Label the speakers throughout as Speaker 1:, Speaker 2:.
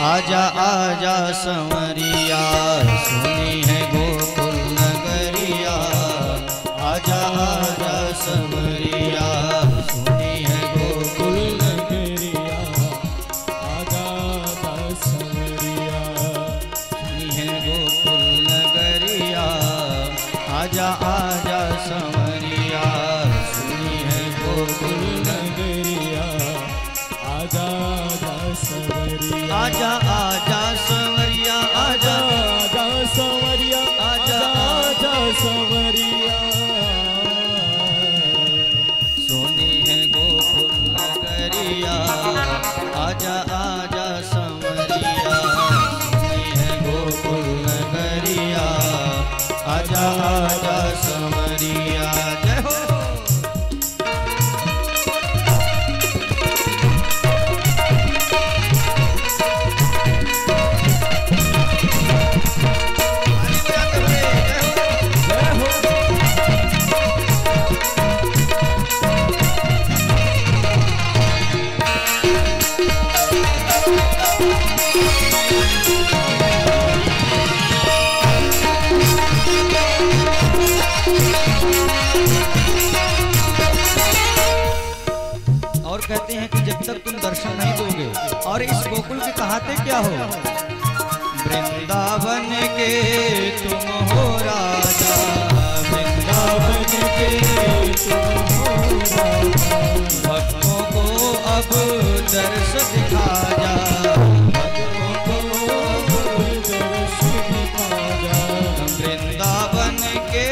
Speaker 1: आजा आजा संवरिया सुनी है गोकुल नगरिया। आजा आजा संवरिया सुनी है गोकुल नगरिया।
Speaker 2: आजा आजा संवरिया
Speaker 1: सुनी है गोकुल नगरिया। आजा आजा संवरिया सुनी है गोकुल नगरिया।
Speaker 2: आजा आजा संवरिया
Speaker 1: आजा आजा संवरिया आजा
Speaker 2: आजा संवरिया
Speaker 1: आजा
Speaker 2: आजा संवरिया
Speaker 1: सोनी है गोकुल नगरिया। आजा आजा संवरिया सोनी है गोकुल नगरिया। आजा आजा संवरिया। जय हो। और कहते हैं कि जब तक तुम दर्शन नहीं दोगे और इस गोकुल के कहाते क्या हो। वृंदावन के तुम हो राजा। वृंदावन के तुम हो राजा। भक्तों को अब दर्श दिखा जा। भक्तों को अब दर्श दिखा जा। वृंदावन के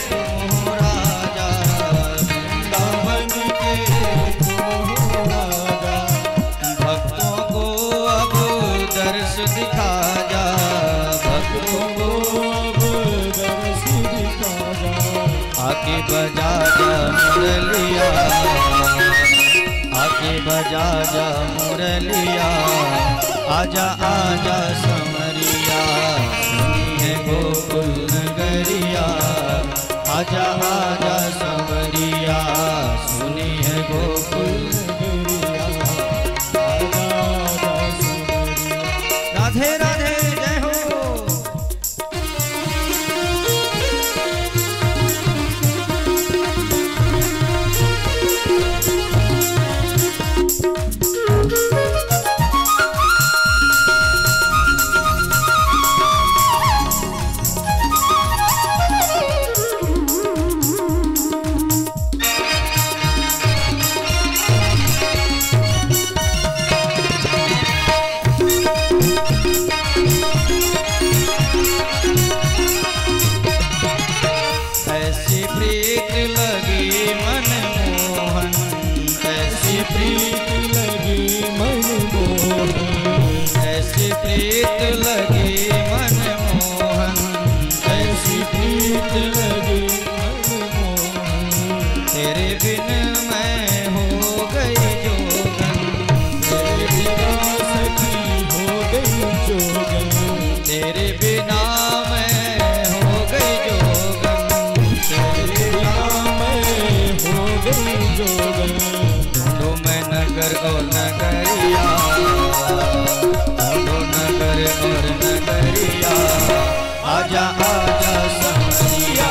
Speaker 1: तुम हो राजा। वृंदावन के भक्तों को अब दर्श दिखा जा। भक्तों को अब दर्श दिखा जा। आके बजा जा मुरलिया। आके बजा जा मुरलिया। आजा आजा संवरिया सुनी है गोकुल नगरिया। आजा आजा संवरिया सुनी है गोकुल नगरिया। राधे राधे जय हो। ऐसी प्रीत लगी मनमोहन। ऐसी प्रीत लगी मनमोहन। ऐसी प्रीत लगी मनमोहन। ऐसी प्रीत लगी मनमोहन। तेरे बिन मैं हो गई जोगन। तेरे बिना सखी हो गई जोगन। तेरे बिना मैं हो गई जोगन। ढूंढो मैं नगर और नगरिया। ढूंढो नगर और नगरिया। आजा आजा संवरिया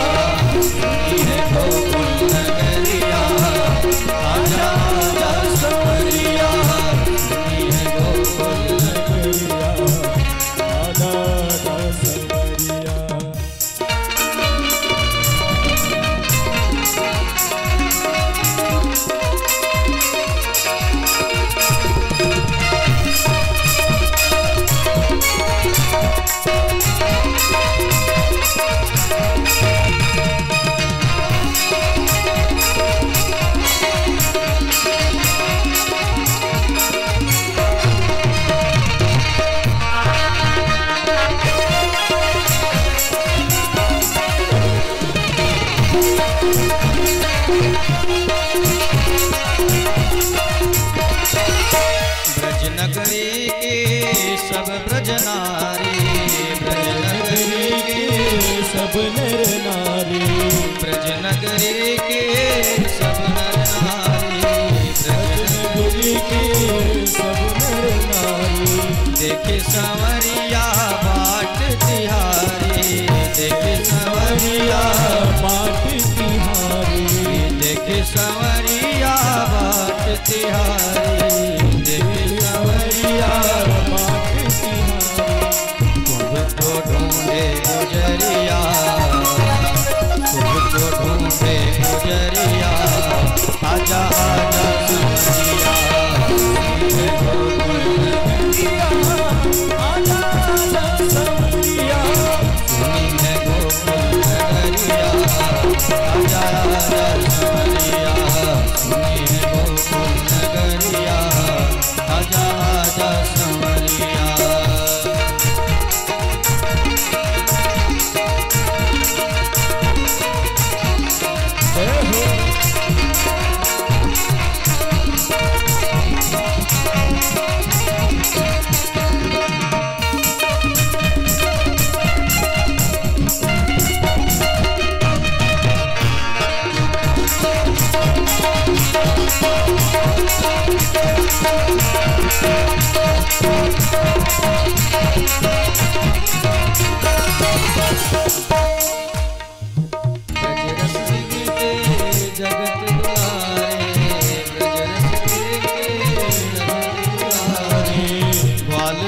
Speaker 1: सुनी है गोकुल नगरिया। आजा आजा संवरिया सुनी है गोकुल नगरिया।
Speaker 2: आजा आजा संवरिया
Speaker 1: ब्रजनगरी के सब ब्रजनारी। ब्रजनगरी के
Speaker 2: सब नर नारी।
Speaker 1: ब्रजनगरी के सब नर नारी। ब्रजनगरी
Speaker 2: के सब नर नारी।
Speaker 1: देख संवरिया बाट तिहारी, देख संवरिया
Speaker 2: बाट तिहारी,
Speaker 1: देख संवरिया बाट तिहारी, देख संवरिया
Speaker 2: बाट तिहारी।
Speaker 1: तुझको ढूंढे गुजरिया, तुझको ढूंढे गुजरिया, आजा आजा संवरिया,
Speaker 2: आजा आजा संवरिया,
Speaker 1: सुनी है गोकुल नगरिया, आजा आजा संवरिया, सुनी है गोकुल नगरिया, आजा आजा संवरिया।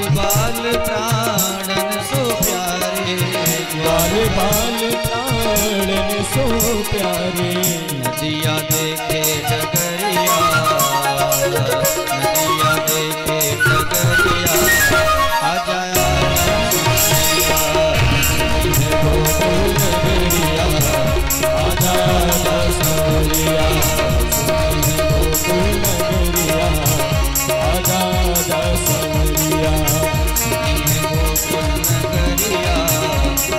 Speaker 2: बाल प्राणन सो प्यारे,
Speaker 1: नदिया देखे डगरिया, नदिया देखे डगरिया, आजा
Speaker 2: गोकुल नगरिया, आजा आजा संवरिया, गोकुल नगरिया, आजा आजा संवरिया,
Speaker 1: गोकुल नगरिया,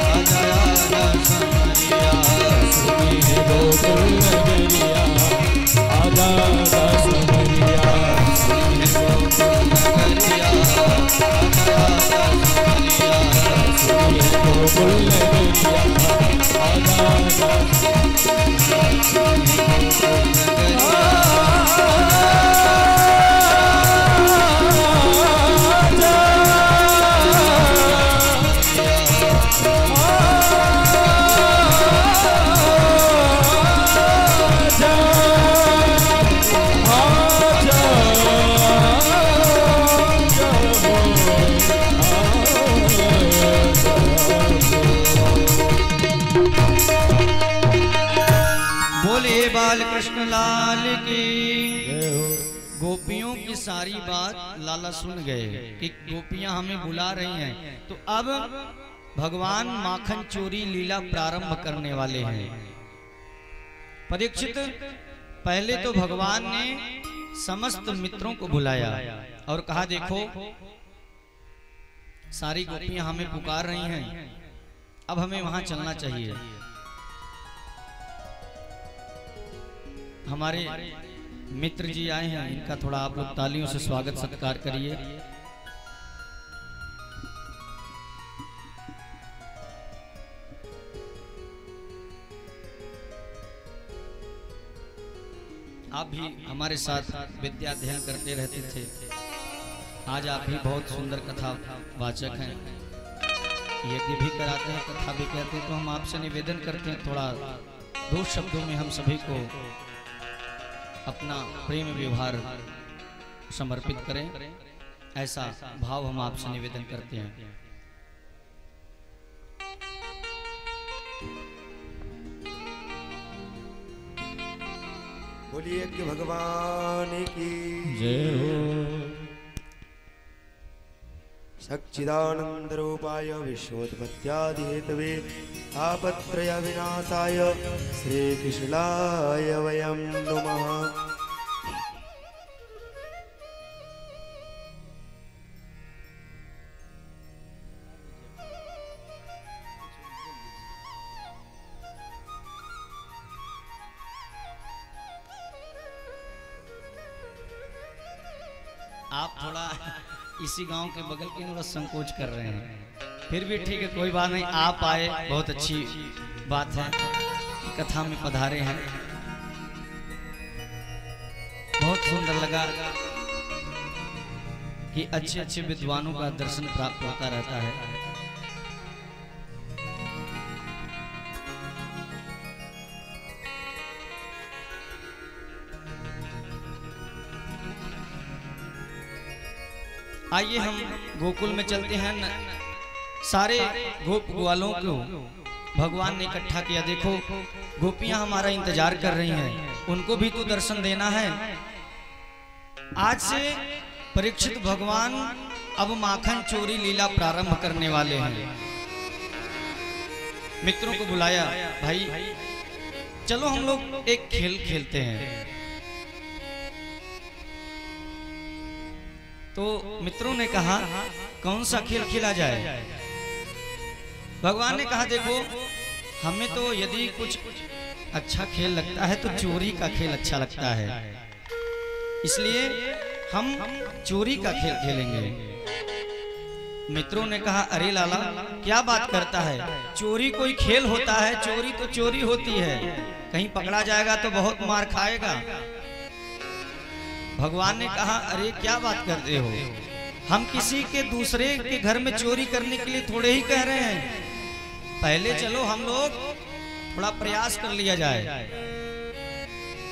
Speaker 1: आजा आजा संवरिया,
Speaker 2: गोकुल नगरिया, आजा आजा संवरिया,
Speaker 1: गोकुल नगरिया, आजा आजा संवरिया,
Speaker 2: गोकुल नगरिया, आजा
Speaker 1: बाल कृष्ण लाल की। गोपियों की सारी बात लाला सुन गए कि गोपियां हमें बुला रही हैं, तो अब भगवान माखन चोरी लीला प्रारंभ करने वाले हैं। परीक्षित, पहले तो भगवान ने समस्त मित्रों को बुलाया और कहा, देखो सारी गोपियां हमें पुकार रही हैं, अब हमें वहां चलना चाहिए। हमारे मित्र जी आए हैं, इनका थोड़ा आप लोग तालियों से स्वागत सत्कार करिए। आप भी हमारे साथ विद्या अध्ययन करते रहते थे, आज आप भी बहुत सुंदर कथा वाचक हैं, यज्ञ भी कराते हैं, कथा भी कहते हैं। तो हम आपसे निवेदन करते हैं, थोड़ा दो शब्दों में हम सभी को अपना प्रेम व्यवहार समर्पित करें, ऐसा भाव हम आपसे निवेदन करते हैं।
Speaker 3: बोलिए कि भगवान की
Speaker 2: जय हो।
Speaker 3: सच्चिदानंद रूपाय विश्वोत्पत्त्यादि हेतवे तापत्रय विनाशाय श्री कृष्णाय वयं नमः।
Speaker 1: आप थोड़ा इसी गांव के बगल के थोड़ा संकोच कर रहे हैं, फिर भी ठीक है, कोई बात नहीं। आप आए, बहुत अच्छी बात है, कथा में पधारे हैं, बहुत सुंदर लगा। कि अच्छे अच्छे विद्वानों का दर्शन प्राप्त होता रहता है। आइए हम गोकुल में चलते हैं। सारे गोप ग्वालों को भगवान ने इकट्ठा किया। देखो गोपियां हमारा इंतजार कर रही हैं, उनको भी तो दर्शन देना है। आज से परीक्षित भगवान अब माखन चोरी लीला प्रारंभ करने वाले हैं। मित्रों को बुलाया, भाई चलो हम लोग एक खेल खेलते हैं। तो मित्रों ने कहा कौन सा खेल खेला जाए। भगवान ने कहा देखो हमें तो यदि कुछ अच्छा खेल लगता है तो चोरी का खेल अच्छा लगता है, इसलिए हम चोरी का खेल खेलेंगे। मित्रों ने कहा अरे लाला क्या बात करता है, चोरी कोई खेल होता है? चोरी तो चोरी होती है, कहीं पकड़ा जाएगा तो बहुत मार खाएगा। भगवान ने कहा अरे क्या बात करते हो, हम किसी के दूसरे के घर में चोरी करने के लिए थोड़े ही कह रहे हैं। पहले चलो हम लोग थोड़ा प्रयास कर लिया जाए।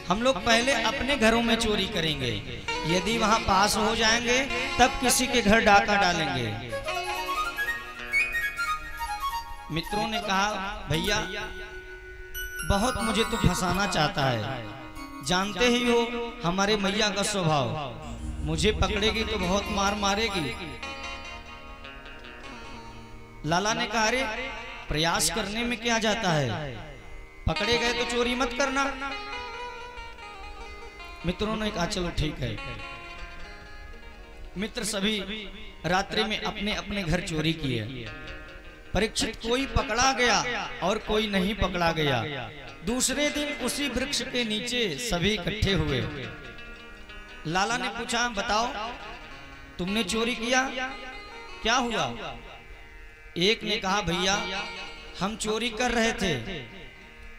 Speaker 1: हम लोग पहले अपने घरों में चोरी करेंगे, यदि वहां पास हो जाएंगे तब किसी के घर डाका डालेंगे। मित्रों ने कहा भैया बहुत मुझे तो फंसाना चाहता है, जानते ही हो हमारे मैया का स्वभाव, मुझे पकड़ेगी तो बहुत मार मारेगी। लाला ने कहा अरे प्रयास करने में क्या जाता है, पकड़े गए तो चोरी मत करना। मित्रों ने कहा चलो ठीक है। मित्र सभी रात्रि में अपने अपने घर चोरी किए। परीक्षित कोई पकड़ा गया और कोई नहीं पकड़ा गया। दूसरे दिन उसी वृक्ष के नीचे सभी इकट्ठे हुए। लाला ने पूछा बताओ तुमने चोरी किया, क्या हुआ? एक ने कहा भैया हम चोरी कर रहे थे,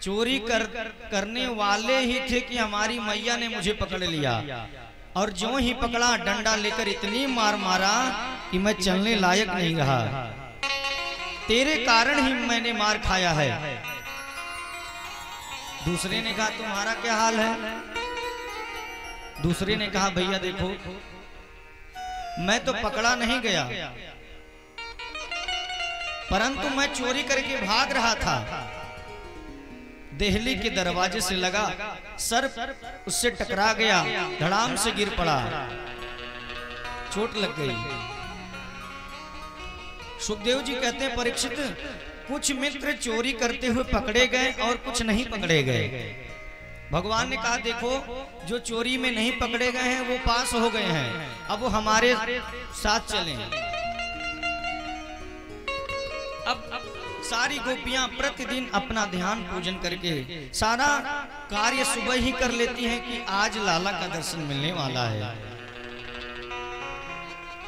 Speaker 1: चोरी करने वाले ही थे कि हमारी मैया ने मुझे पकड़ लिया, और जो ही पकड़ा डंडा लेकर इतनी मार मारा कि मैं चलने लायक नहीं रहा। तेरे कारण ही मैंने मार खाया है। दूसरे ने कहा तुम्हारा क्या हाल है? दूसरे ने कहा भैया देखो मैं तो पकड़ा नहीं गया, परंतु मैं चोरी करके भाग रहा था, देहली के दरवाजे से लगा, सर उससे टकरा गया, धड़ाम से गिर पड़ा, चोट लग गई। सुखदेव जी कहते हैं परीक्षित कुछ मित्र चोरी करते हुए पकड़े गए और कुछ नहीं पकड़े गए। भगवान ने कहा देखो जो चोरी में नहीं पकड़े गए हैं वो पास हो गए हैं, अब वो हमारे साथ चलें। अब सारी गोपियां प्रतिदिन अपना ध्यान पूजन करके सारा कार्य सुबह ही कर लेती हैं कि आज लाला का दर्शन मिलने वाला है।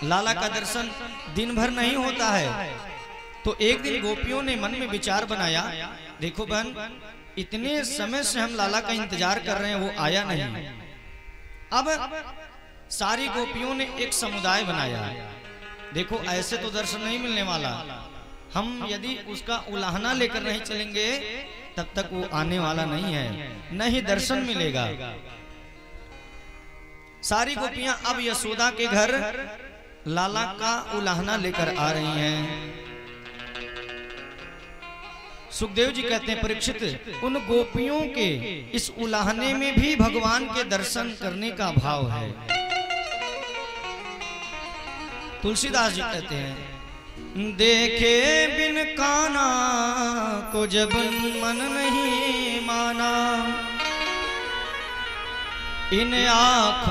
Speaker 1: लाला का दर्शन दिन भर नहीं होता है। तो एक दिन गोपियों ने मन में विचार बनाया, देखो बहन इतने समय से हम लाला का इंतजार कर रहे हैं, वो आया नहीं। अब सारी गोपियों ने एक समुदाय बनाया। देखो ऐसे तो दर्शन नहीं मिलने वाला, हम यदि उसका उलाहना लेकर नहीं चलेंगे तब तक वो आने वाला नहीं है, न ही दर्शन मिलेगा। सारी गोपियां अब यशोदा के घर लाला का उलाहना लेकर आ रही हैं। सुखदेव जी कहते हैं परीक्षित उन गोपियों के इस उलाहने में भी भगवान के दर्शन करने का भाव है। तुलसीदास जी कहते हैं देखे बिन काना को जब मन नहीं माना, इन आँखों